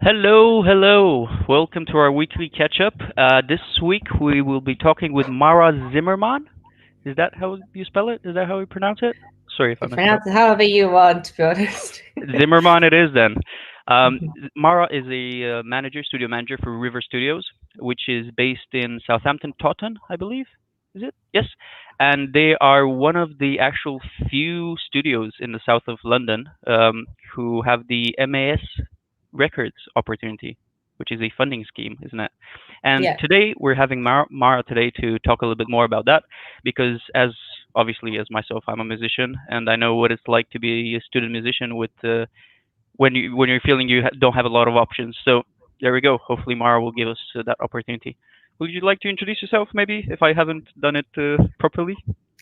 Hello, hello. Welcome to our weekly catch up. This week we will be talking with Mara Zimmermann. Is that how you spell it? Is that how you pronounce it? Sorry if I You messed it up. pronounce it however you want, to be honest. Zimmermann it is then. Um, Mhm. Mara is a studio manager for River Studios, which is based in Southampton, Taunton, I believe. Is it? Yes. And they are one of the actual few studios in the south of London who have the MAS Records opportunity, which is a funding scheme, isn't it? And Yeah. today we're having Mara today to talk a little bit more about that because obviously as myself, I'm a musician and I know what it's like to be a student musician with when you're feeling you don't have a lot of options. So there we go. Hopefully Mara will give us that opportunity. Would you like to introduce yourself, maybe, if I haven't done it properly?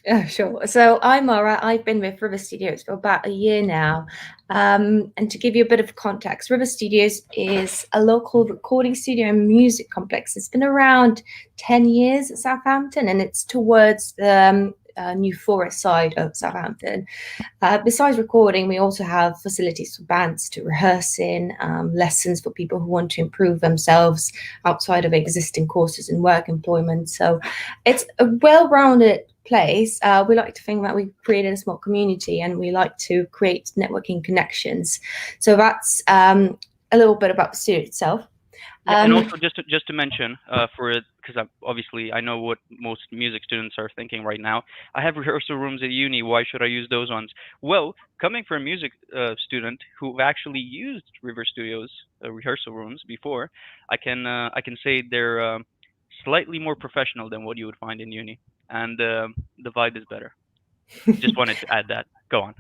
Yeah, sure. So I'm Mara. I've been with River Studios for about a year now. And to give you a bit of context, River Studios is a local recording studio and music complex. It's been around 10 years at Southampton, and it's towards the New Forest side of Southampton. Besides recording, we also have facilities for bands to rehearse in, lessons for people who want to improve themselves outside of existing courses and work employment. So it's a well-rounded place. We like to think that we've created a small community and we like to create networking connections. So that's a little bit about the studio itself. Yeah, and Um, also just to mention, because obviously I know what most music students are thinking right now. I have rehearsal rooms at uni. Why should I use those ones? Well, coming from a music student who actually used River Studios rehearsal rooms before, I can say they're slightly more professional than what you would find in uni, and the vibe is better. Just wanted to add that. Go on.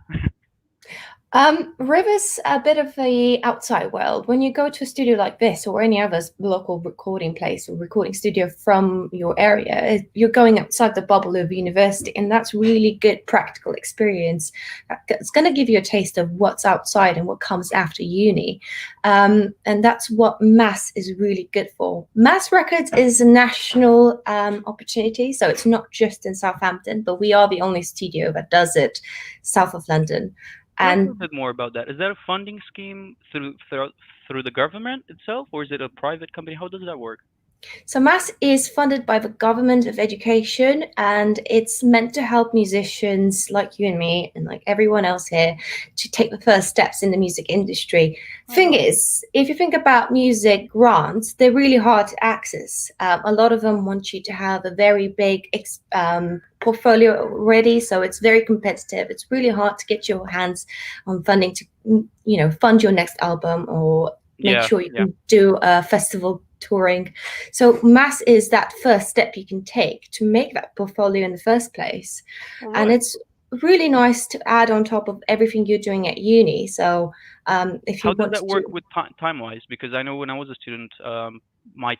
River's a bit of the outside world. When you go to a studio like this or any other local recording place or recording studio from your area, you're going outside the bubble of university, and that's really good practical experience. It's going to give you a taste of what's outside and what comes after uni, and that's what Mass is really good for. Mass Records is a national opportunity, so it's not just in Southampton, but we are the only studio that does it south of London. Tell me a And little bit more about that. Is that a funding scheme through the government itself, or is it a private company? How does that work? so Mass is funded by the Government of Education, and it's meant to help musicians like you and me and like everyone else here to take the first steps in the music industry. Oh, Thing wow. is, if you think about music grants, they're really hard to access. A lot of them want you to have a very big portfolio already, so it's very competitive. It's really hard to get your hands on funding to, fund your next album or make Yeah, sure you yeah. can do a festival touring. So Mass is that first step you can take to make that portfolio in the first place. All And right. it's really nice to add on top of everything you're doing at uni. So if How you does want that to work do, with time-wise? Because I know when I was a student, my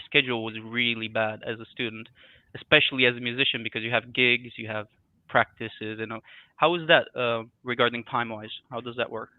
schedule was really bad as a student, especially as a musician, because you have gigs, you have practices, How is that regarding time-wise? How does that work?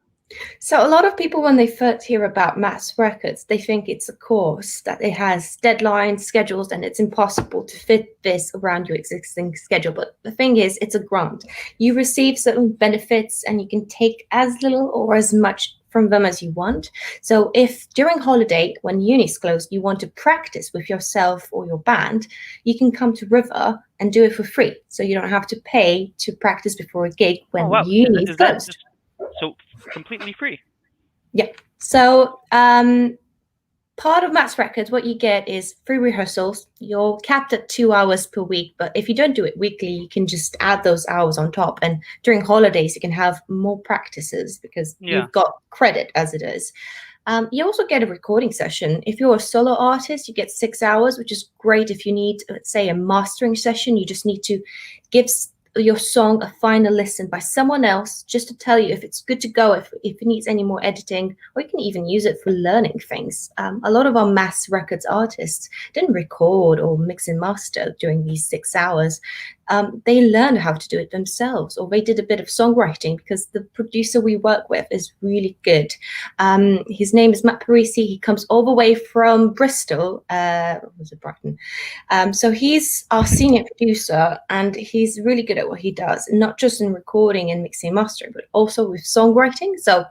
so a lot of people, when they first hear about Mass Records, they think it's a course that it has deadlines, schedules, and it's impossible to fit this around your existing schedule. But the thing is, it's a grant. You receive certain benefits, and you can take as little or as much from them as you want. So if during holiday, when uni's closed, you want to practice with yourself or your band, you can come to River and do it for free. So you don't have to pay to practice before a gig Oh, when wow. uni is Is that closed. just so completely free? Yeah. So part of Matt's records, what you get is free rehearsals. You're capped at 2 hours per week, but if you don't do it weekly, you can just add those hours on top. And during holidays, you can have more practices because Yeah. you've got credit as it is. You also get a recording session. If you're a solo artist, you get 6 hours, which is great. If you need, let's say, a mastering session, you just need to give your song a final listen by someone else just to tell you if it's good to go, if it needs any more editing, or you can even use it for learning things. A lot of our Mass Records artists didn't record or mix and master during these 6 hours. They learned how to do it themselves, or they did a bit of songwriting because the producer we work with is really good. His name is Matt Parisi. He comes all the way from Bristol, was it Brighton? So he's our senior producer, and he's really good at what he does, not just in recording and mixing and mastering, but also with songwriting. So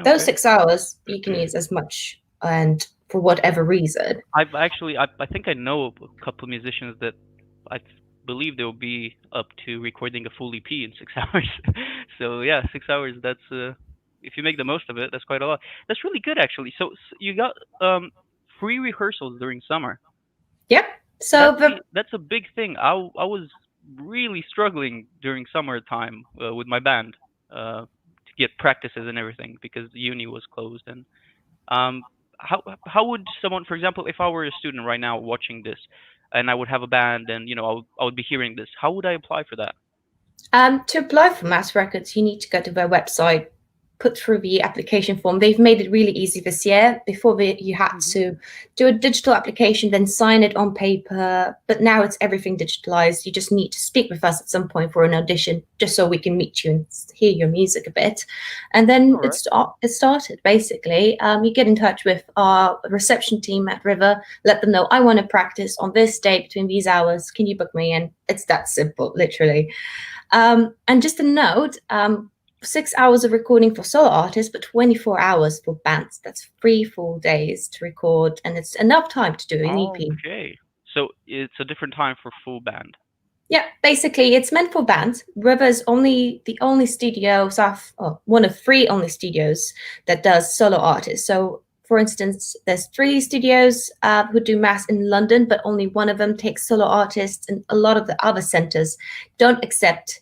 those Okay. 6 hours you can use as much and for whatever reason. I've actually, I think I know a couple of musicians that I believe they'll be up to recording a full EP in 6 hours. So yeah, 6 hours. That's if you make the most of it, that's quite a lot. That's really good actually. So you got free rehearsals during summer. Yep. So the That's a big thing. I was really struggling during summertime with my band to get practices and everything because the uni was closed. And um, how would someone, for example, if I were a student right now watching this, and I would have a band, and I would be hearing this, how would I apply for that? To apply for Mass Records, you need to go to their website, put through the application form. They've made it really easy this year. Before you had Hmm. to do a digital application, then sign it on paper. But now it's everything digitalized. You just need to speak with us at some point for an audition, just so we can meet you and hear your music a bit. And then All right. it started basically. You get in touch with our reception team at River, let them know I want to practice on this day between these hours. Can you book me in? It's that simple, literally. And just a note, 6 hours of recording for solo artists, but 24 hours for bands. That's 3 full days to record, and it's enough time to do an EP. Okay. So it's a different time for full band. Yeah, basically, it's meant for bands. River's only the only studio, one of three only studios that does solo artists. So, for instance, there's three studios who do mass in London, but only one of them takes solo artists, and a lot of the other centers don't accept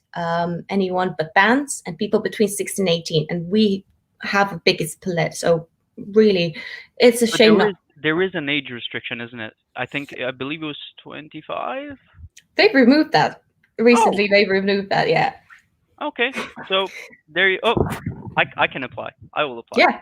anyone but bands and people between 16 and 18. And we have the biggest palette. So, really, it's a But shame not. there is an age restriction, isn't it? I believe it was 25. They've removed that Oh, recently. They've removed that, yeah. okay. So there you. Oh, I can apply. I will apply. Yeah.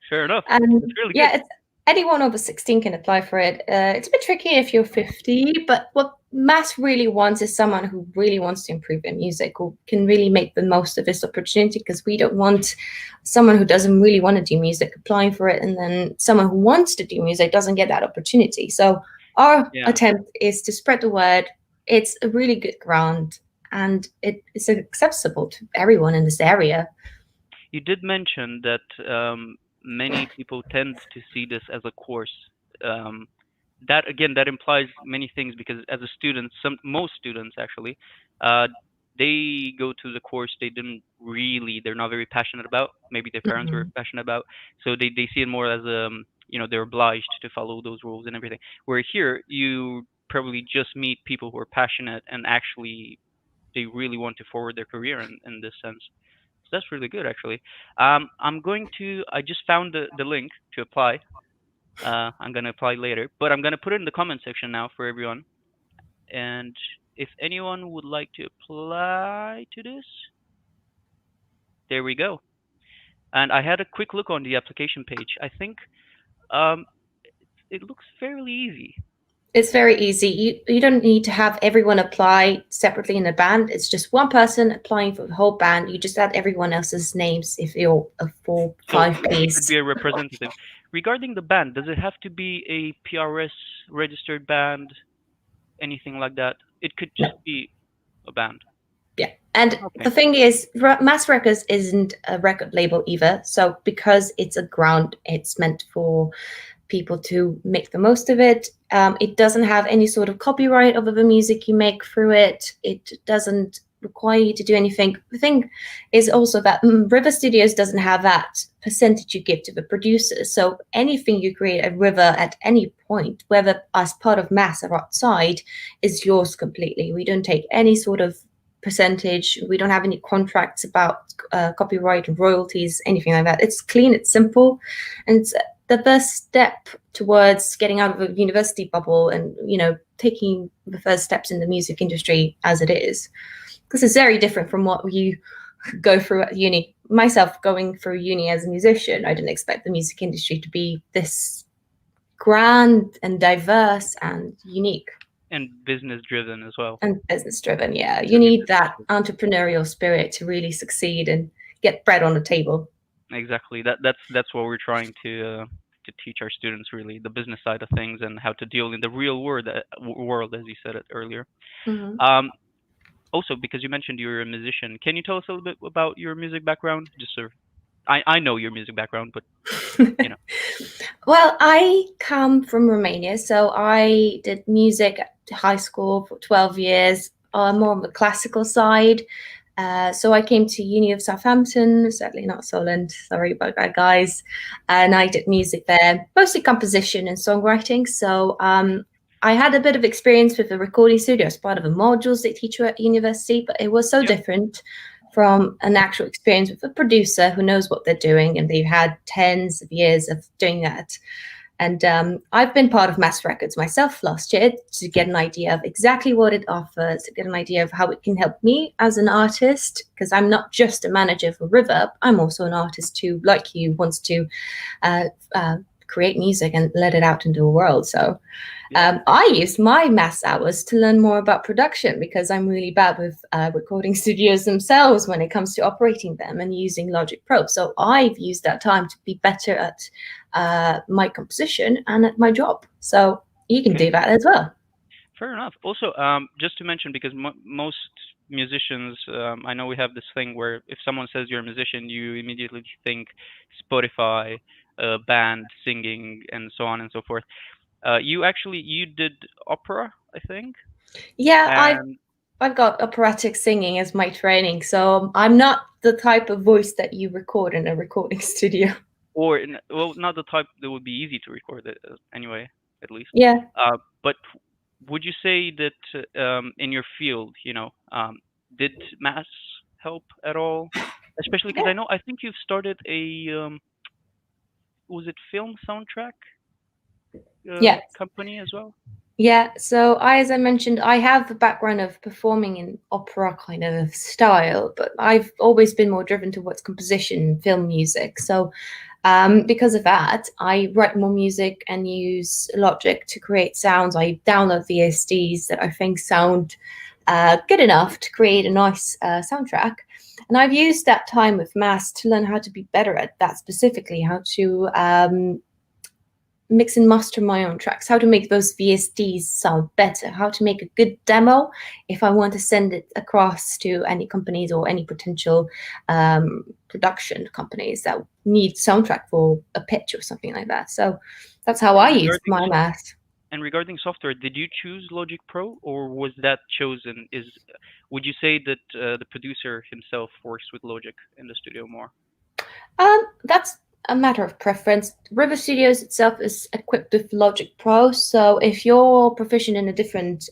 Fair enough. That's And really good. yeah, anyone over 16 can apply for it. It's a bit tricky if you're 50, but what Mass really wants is someone who really wants to improve their music, who can really make the most of this opportunity, because we don't want someone who doesn't really want to do music applying for it, and then someone who wants to do music doesn't get that opportunity. So our Yeah. attempt is to spread the word. It's a really good ground, and it's accessible to everyone in this area. You did mention that many people tend to see this as a course. Um, that again, that implies many things because as a student, most students actually, uh, they go to the course they're not very passionate about. Maybe their parents were Mhm. passionate about, so they see it more as they're obliged to follow those rules and everything. Where here, you probably just meet people who are passionate and actually they really want to forward their career in this sense. So that's really good, actually. I just found the link to apply. I'm going to apply later, but I'm going to put it in the comment section now for everyone. And if anyone would like to apply to this, there we go. And I had a quick look on the application page. I think um, it looks fairly easy. It's very easy. You don't need to have everyone apply separately in a band. It's just one person applying for the whole band. You just add everyone else's names if you're a four, So five you could piece. be a representative. Regarding the band, does it have to be a PRS registered band? Anything like that? It could just No. be a band. Yeah. And Okay. the thing is, Mass Records isn't a record label either. So because it's a ground, it's meant for people to make the most of it. It doesn't have any sort of copyright over the music you make through it. It doesn't require you to do anything. The thing is also that River Studios doesn't have that percentage you give to the producers. So anything you create at River at any point, whether as part of Mass or outside, is yours completely. We don't take any sort of percentage. We don't have any contracts about copyright and royalties, anything like that. It's clean, it's simple, and it's the first step towards getting out of a university bubble and taking the first steps in the music industry as it is, because it's very different from what you go through at uni. Myself going through uni as a musician, I didn't expect the music industry to be this grand and diverse and unique And business driven as well. and business driven. Yeah, you Very need business that driven. entrepreneurial spirit to really succeed and get bread on the table. Exactly. That's what we're trying to teach our students really, the business side of things and how to deal in the real world as you said it earlier. Mhm. Um, Also because you mentioned you're a musician, can you tell us a little bit about your music background? Just so. I know your music background, but you know. Well, I come from Romania, so I did music at high school for 12 years, more on the classical side. So I came to Uni of Southampton, certainly not Solent, sorry about that, guys. And I did music there, mostly composition and songwriting. So I had a bit of experience with the recording studio as part of the modules they teach you at university, but it was so Yeah. different from an actual experience with a producer who knows what they're doing and they've had tens of years of doing that. And I've been part of Mass Records myself last year to get an idea of exactly what it offers, to get an idea of how it can help me as an artist, because I'm not just a manager for River, I'm also an artist who, like you, wants to uh, uh, create music and let it out into the world. So Yeah. I use my mass hours to learn more about production because I'm really bad with recording studios themselves when it comes to operating them and using Logic Pro. So I've used that time to be better at my composition and at my job. So you can Okay. do that as well. Fair enough. Also, just to mention, because most musicians, I know we have this thing where if someone says you're a musician, you immediately think Spotify, band, singing, and so on and so forth. You did opera, I think, Yeah, and I've got operatic singing as my training, so I'm not the type of voice that you record in a recording studio. well, not the type that would be easy to record it anyway, at least. Yeah, But would you say that in your field, did mass help at all? Especially because yeah, I think you've started a was it film soundtrack yeah. company as well? Yeah, so as I mentioned, I have a background of performing in opera kind of style, but I've always been more driven towards composition, film music. So because of that, I write more music and use Logic to create sounds. I download VSDs that I think sound good enough to create a nice soundtrack. And I've used that time with Mass to learn how to be better at that specifically, how to mix and master my own tracks, how to make those VSDs sound better, how to make a good demo if I want to send it across to any companies or any potential production companies that need soundtrack for a pitch or something like that. So that's how I And use regarding my math. and regarding software, did you choose Logic Pro or was that chosen? Would you say that the producer himself works with Logic in the studio more? That's a matter of preference. River Studios itself is equipped with Logic Pro, so if you're proficient in a different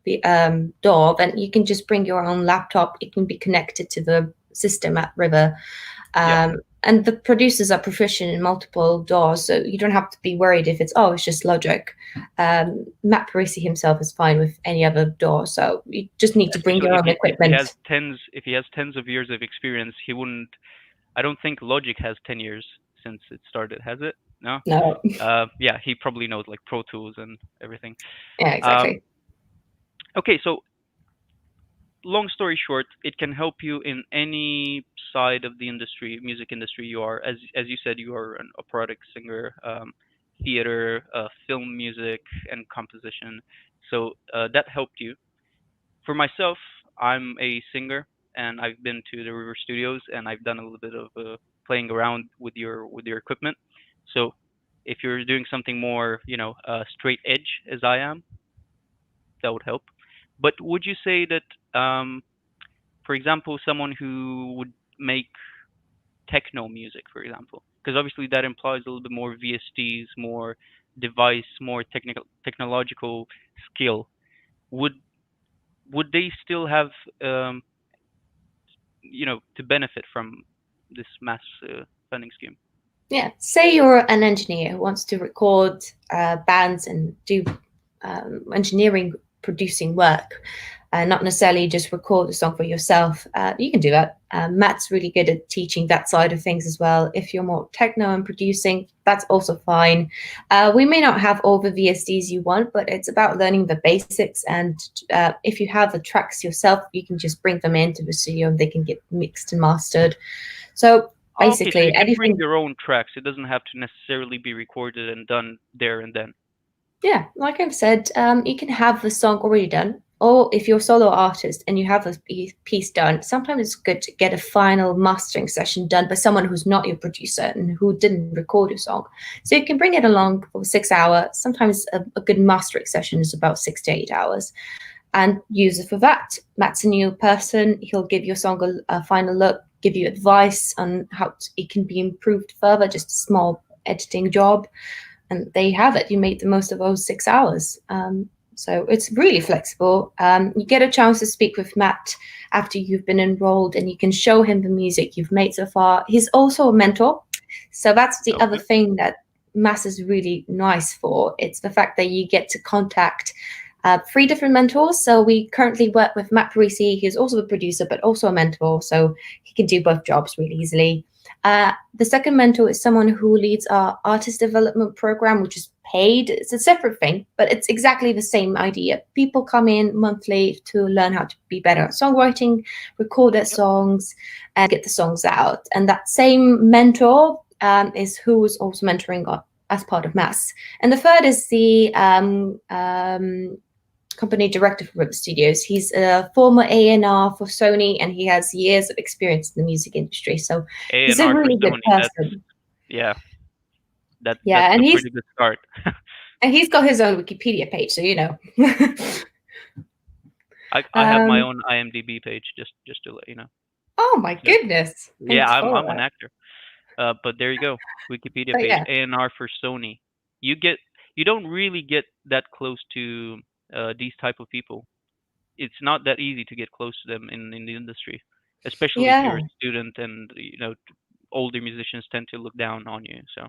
the door, then you can just bring your own laptop. It can be connected to the system at River. Yeah. And the producers are proficient in multiple doors, so you don't have to be worried if it's just Logic. Matt Parisi himself is fine with any other door, so you just need to bring Especially your own if he has equipment. tens of years of experience, he wouldn't. I don't think Logic has 10 years since it started, has it? No. No, Yeah, he probably knows like Pro Tools and everything. yeah, Um, exactly. okay, so long story short, it can help you in any side of the industry, music industry you are. As you said, you are an operatic singer, theater, film music, and composition. So that helped you. For myself, I'm a singer, and I've been to the River Studios, and I've done a little bit of playing around with your equipment. So if you're doing something more, straight edge as I am, that would help. But would you say that, for example, someone who would make techno music, for example, because obviously that implies a little bit more VSTs, more device, more technological skill, would would they still have um, to benefit from this mass funding scheme? Yeah, say you're an engineer who wants to record bands and do engineering producing work, not necessarily just record a song for yourself. You can do that. Matt's really good at teaching that side of things as well. If you're more techno and producing, that's also fine. We may not have all the VSDs you want, but it's about learning the basics. And if you have the tracks yourself, you can just bring them into the studio and they can get mixed and mastered. So Okay, so basically, you can bring anything. your own tracks. It doesn't have to necessarily be recorded and done there and then. Yeah, like I've said, you can have the song already done. or if you're a solo artist and you have a piece done, sometimes it's good to get a final mastering session done by someone who's not your producer and who didn't record your song. So you can bring it along for 6 hours. Sometimes a good mastering session is about 6 to 8 hours, and use it for that. Matt's a new person. He'll give your song a final look, give you advice on how it can be improved further, just a small editing job. And there you have it. You made the most of those 6 hours. So it's really flexible. You get a chance to speak with Matt after you've been enrolled, and you can show him the music you've made so far. He's also a mentor. So that's the other thing that Mass is really nice for. It's the fact that you get to contact 3 different mentors. So we currently work with Matt Parisi. He's also a producer, but also a mentor. So he can do both jobs really easily. The second mentor is someone who leads our artist development program, which is paid. It's a separate thing, but it's exactly the same idea. People come in monthly to learn how to be better at songwriting, record their songs, and get the songs out. And that same mentor is who is also mentoring as part of Mass. And the third is the company director for River Studios. He's a former A&R for Sony, and he has years of experience in the music industry. So he's a really good person. That's a pretty good start. And he's got his own Wikipedia page, so you know. I have my own IMDb page, just to let you know. Oh my goodness! Yeah, I'm an actor. But there you go, Wikipedia page. A&R for Sony. You don't really get that close to these type of people. It's not that easy to get close to them in the industry, especially if you're a student, and older musicians tend to look down on you. So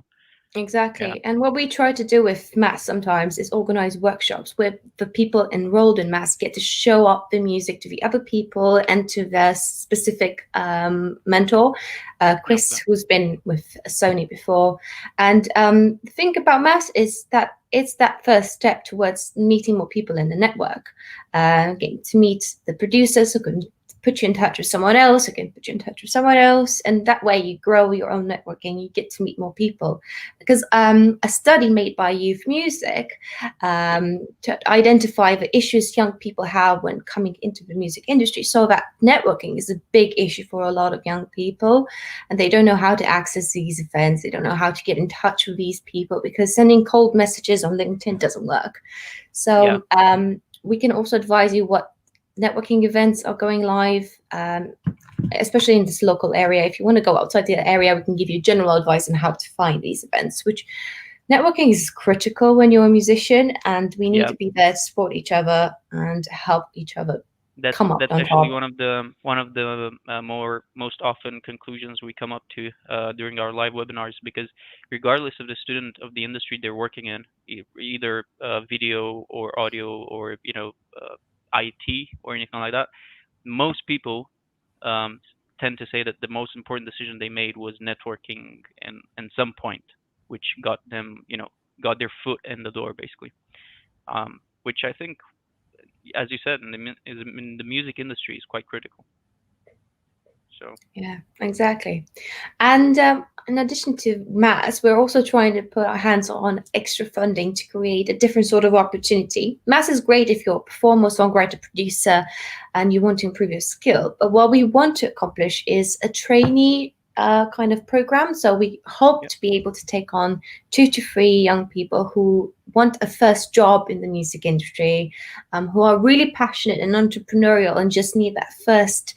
exactly. And what we try to do with Mass sometimes is organize workshops where the people enrolled in Mass get to show up the music to the other people and to their specific mentor, Chris, who's been with Sony before. And the thing about Mass is that it's that first step towards meeting more people in the network, getting to meet the producers who can put you in touch with someone else, who can put you in touch with someone else, and that way you grow your own networking. You get to meet more people. Because a study made by Youth Music to identify the issues young people have when coming into the music industry, so that networking is a big issue for a lot of young people, and they don't know how to access these events. They don't know how to get in touch with these people because sending cold messages on LinkedIn doesn't work. So we can also advise you what networking events are going live, especially in this local area. If you want to go outside the area, we can give you general advice on how to find these events, which networking is critical when you're a musician, and we need to be there to support each other and help each other come up on top. That's actually one of the most often conclusions we come up to during our live webinars, because regardless of the student of the industry they're working in, either video or audio or IT or anything like that, most people tend to say that the most important decision they made was networking and some point, which got them, got their foot in the door, basically. Which I think, as you said, in the music industry is quite critical. So yeah, exactly. And in addition to Mass, we're also trying to put our hands on extra funding to create a different sort of opportunity. Mass is great if you're a performer, songwriter, producer, and you want to improve your skill. But what we want to accomplish is a trainee kind of program. So we hope to be able to take on 2 to 3 young people who want a first job in the music industry, who are really passionate and entrepreneurial and just need that first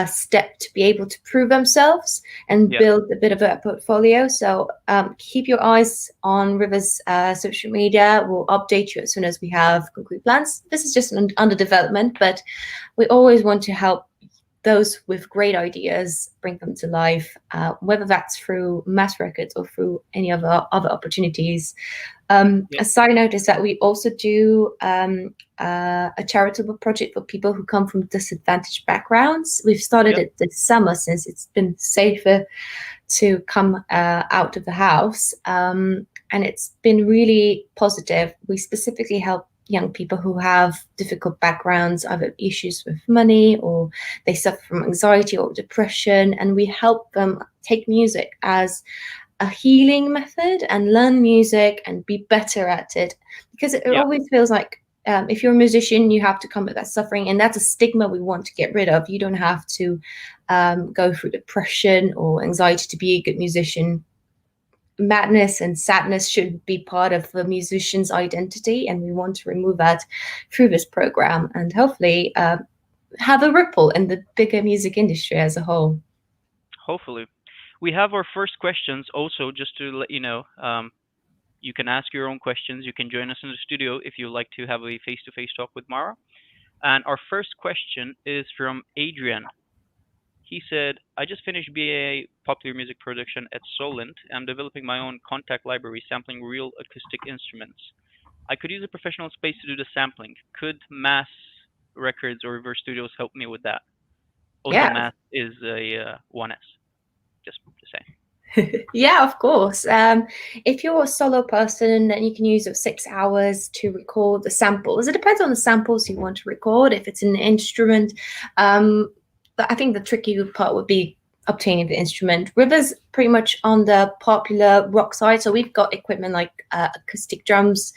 step to be able to prove themselves and build a bit of a portfolio. So keep your eyes on River's social media. We'll update you as soon as we have concrete plans. This is just under development, but we always want to help those with great ideas, bring them to life, whether that's through Mass Records or through any other opportunities. A side note is that we also do a charitable project for people who come from disadvantaged backgrounds. We've started it this summer since it's been safer to come out of the house, and it's been really positive. We specifically help young people who have difficult backgrounds, either issues with money or they suffer from anxiety or depression, and we help them take music as a healing method and learn music and be better at it, because it always feels like If you're a musician, you have to come with that suffering, and that's a stigma we want to get rid of. You don't have to go through depression or anxiety to be a good musician. Madness and sadness should be part of the musician's identity, and we want to remove that through this program, and hopefully have a ripple in the bigger music industry as a whole. Hopefully. We have our first questions also, just to let you know. You can ask your own questions. You can join us in the studio if you like to have a face to face talk with Mara. And our first question is from Adrian. He said, I just finished BA Popular Music Production at Solent. I'm developing my own contact library sampling real acoustic instruments. I could use a professional space to do the sampling. Could Mass Records or Reverse Studios help me with that? Also, Yeah. Mass is a 1S, just to say. Yeah, of course. If you're a solo person, then you can use 6 hours to record the samples. It depends on the samples you want to record. If it's an instrument, but I think the tricky part would be obtaining the instrument. River's pretty much on the popular rock side, so we've got equipment like acoustic drums,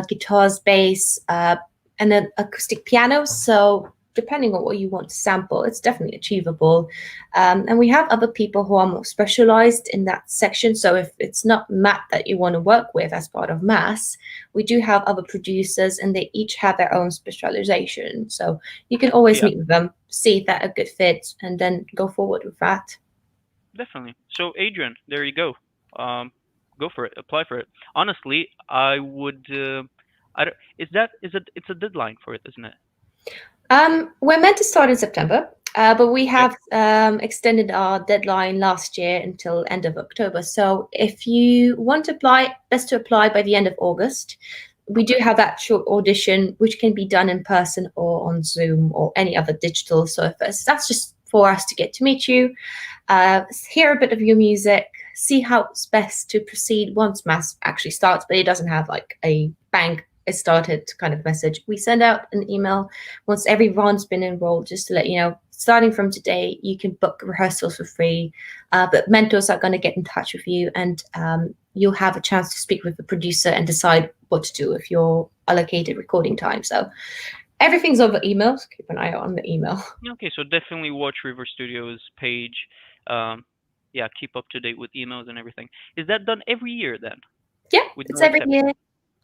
guitars, bass, and then acoustic pianos. So depending on what you want to sample, it's definitely achievable. And we have other people who are more specialized in that section. So if it's not Matt that you want to work with as part of Mass, we do have other producers, and they each have their own specialization. So you can always meet with them, see if they're a good fit, and then go forward with that. Definitely. So Adrian, there you go. Go for it. Apply for it. Honestly, I would. I don't, is that is it? It's a deadline for it, isn't it? We're meant to start in September, but we have extended our deadline last year until end of October. So if you want to apply, best to apply by the end of August. We do have that short audition, which can be done in person or on Zoom or any other digital surface. That's just for us to get to meet you, hear a bit of your music, see how it's best to proceed once Mass actually starts, but it doesn't have like a bang, it started kind of message. We send out an email once everyone's been enrolled, just to let you know, starting from today, you can book rehearsals for free, but mentors are going to get in touch with you, and you'll have a chance to speak with the producer and decide what to do with your allocated recording time. So everything's over email, so keep an eye out on the email. Okay, so definitely watch River Studios page. Yeah, keep up to date with emails and everything. Is that done every year then? Yeah, With it's no every exception? year.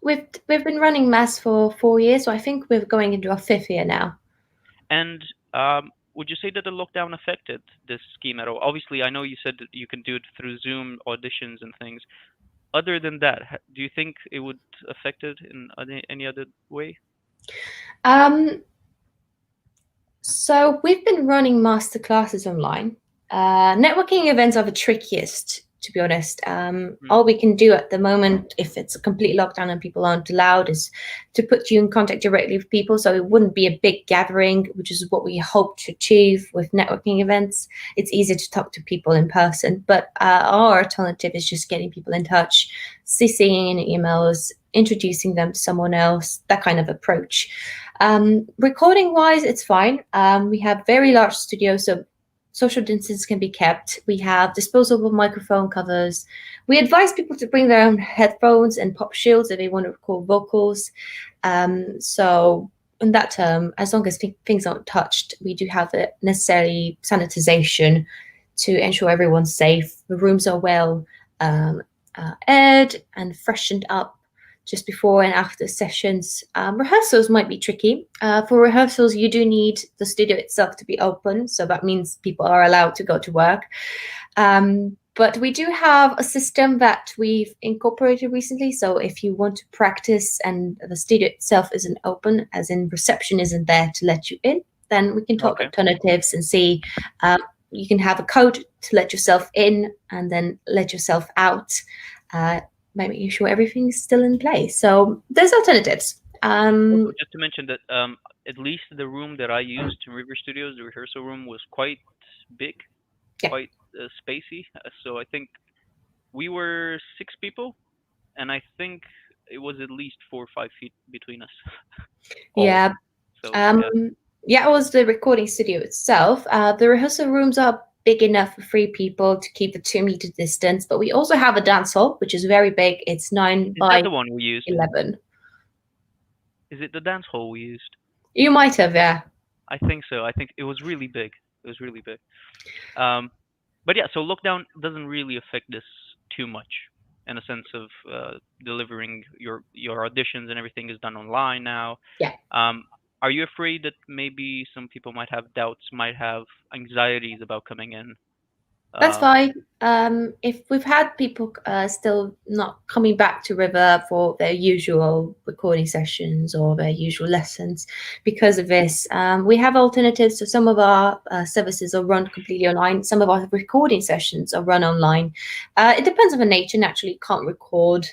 We've been running Mass for 4 years, so I think we're going into our 5th year now. And would you say that the lockdown affected this scheme at all? Obviously, I know you said that you can do it through Zoom auditions and things. Other than that, do you think it would affect it in any other way? So we've been running masterclasses online. Networking events are the trickiest, to be honest. All we can do at the moment, if it's a complete lockdown and people aren't allowed, is to put you in contact directly with people. So it wouldn't be a big gathering, which is what we hope to achieve with networking events. It's easier to talk to people in person, but our alternative is just getting people in touch, CCing in emails, introducing them to someone else, that kind of approach. Recording wise, it's fine. We have very large studios, so social distance can be kept. We have disposable microphone covers. We advise people to bring their own headphones and pop shields if they want to record vocals. So in that term, as long as things aren't touched, we do have the necessary sanitization to ensure everyone's safe. The rooms are well aired and freshened up just before and after sessions. Rehearsals might be tricky. For rehearsals, you do need the studio itself to be open, so that means people are allowed to go to work. But we do have a system that we've incorporated recently. So if you want to practice and the studio itself isn't open, as in reception isn't there to let you in, then we can talk alternatives and see. You can have a code to let yourself in and then let yourself out. Making sure everything's still in place. So there's alternatives. Also, just to mention that at least the room that I used in River Studios, the rehearsal room, was quite big, quite spacey. So I think we were 6 people, and I think it was at least 4 or 5 feet between us. Yeah. So, yeah, it was the recording studio itself. The rehearsal rooms are big enough for 3 people to keep a 2-meter distance, but we also have a dance hall, which is very big. It's 9 by the one we used? 11. Is it the dance hall we used? You might have, yeah. I think so. I think it was really big. It was really big. Um, but yeah, so lockdown doesn't really affect this too much in a sense of delivering your auditions and everything is done online now. Yeah. Um, are you afraid that maybe some people might have doubts, might have anxieties about coming in? That's Um, fine. If we've had people still not coming back to River for their usual recording sessions or their usual lessons because of this, we have alternatives. So some of our services are run completely online. Some of our recording sessions are run online. It depends on the nature. Naturally, you can't record.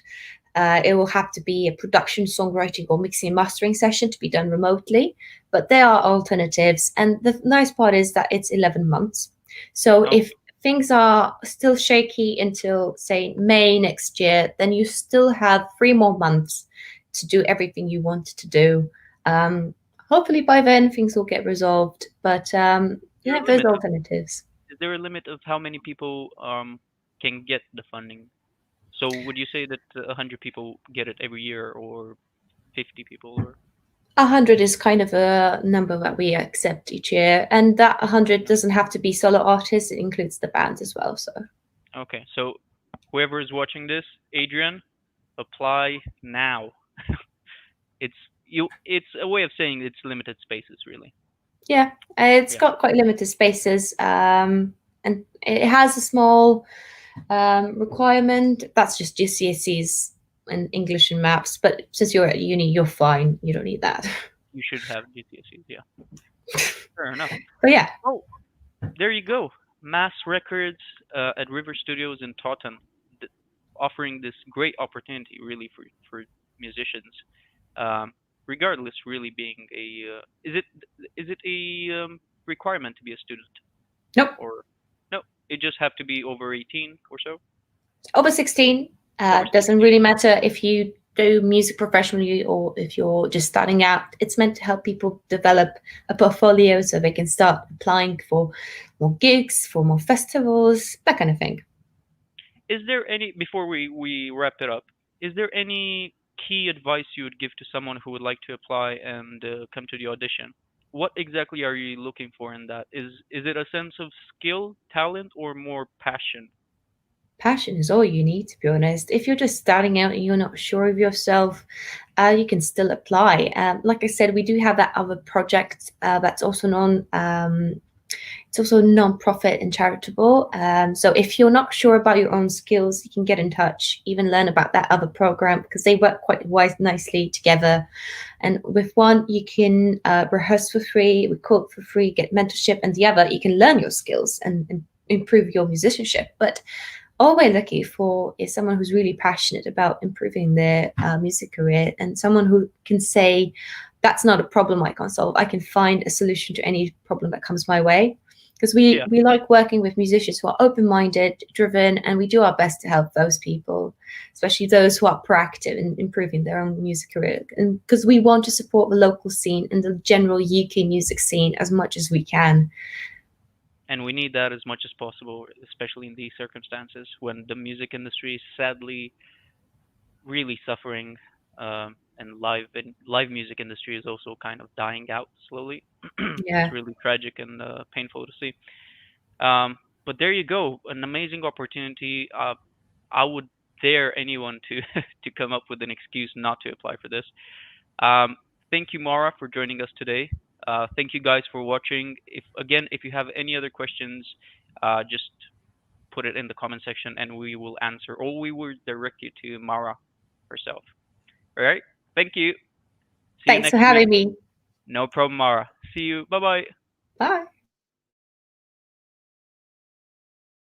It will have to be a production, songwriting, or mixing and mastering session to be done remotely. But there are alternatives. And the nice part is that it's 11 months. So oh, if things are still shaky until, say, May next year, then you still have 3 more months to do everything you want to do. Um, Hopefully by then things will get resolved. But is there yeah, a there's limit of alternatives. is there a limit of how many people can get the funding? So would you say that 100 people get it every year, or 50 people, or 100 is kind of a number that we accept each year, and that 100 doesn't have to be solo artists, it includes the bands as well. So okay? So whoever is watching this, Adrian, apply now. It's it's a way of saying it's limited spaces, really. yeah, it's Yeah, got quite limited spaces, and it has a small requirement. That's just GCSEs and English and maths, but since you're at uni, you're fine, you don't need that. you should have GCSEs. Yeah, fair enough. But yeah, Oh, there you go. Mass Records at River Studios in Taunton, th- offering this great opportunity, really, for musicians. Um, regardless, really being a is it a requirement to be a student, nope. or no? It just have to be over 18 or so. Over 16, Over doesn't 16. really matter if you do music professionally or if you're just starting out. It's meant to help people develop a portfolio so they can start applying for more gigs, for more festivals, that kind of thing. Is there any, before we wrap it up, is there any key advice you would give to someone who would like to apply and come to the audition? What exactly are you looking for in that? Is it a sense of skill, talent, or more passion? Passion is all you need, to be honest. If you're just starting out and you're not sure of yourself, you can still apply. Like I said, we do have that other project that's also it's also non-profit and charitable. So if you're not sure about your own skills, you can get in touch, even learn about that other program because they work quite nicely together. And with one, you can rehearse for free, record for free, get mentorship, and the other, you can learn your skills and improve your musicianship. But all we're looking for is someone who's really passionate about improving their music career and someone who can say, that's not a problem I can't solve. I can find a solution to any problem that comes my way. Because we, Yeah, we like working with musicians who are open minded, driven, and we do our best to help those people, especially those who are proactive in improving their own music career. And because we want to support the local scene and the general UK music scene as much as we can. and we need that as much as possible, especially in these circumstances when the music industry is sadly really suffering, and live music industry is also kind of dying out slowly. It's Yeah. really tragic and painful to see. Um, but there you go, an amazing opportunity. I would dare anyone to to come up with an excuse not to apply for this. Um, thank you, Mara, for joining us today. Thank you guys for watching. If you have any other questions, just put it in the comment section and we will answer, or we will direct you to Mara herself. All right. Thank you. See you Thanks for next week. having me. No problem, Mara. See you. Bye bye. Bye.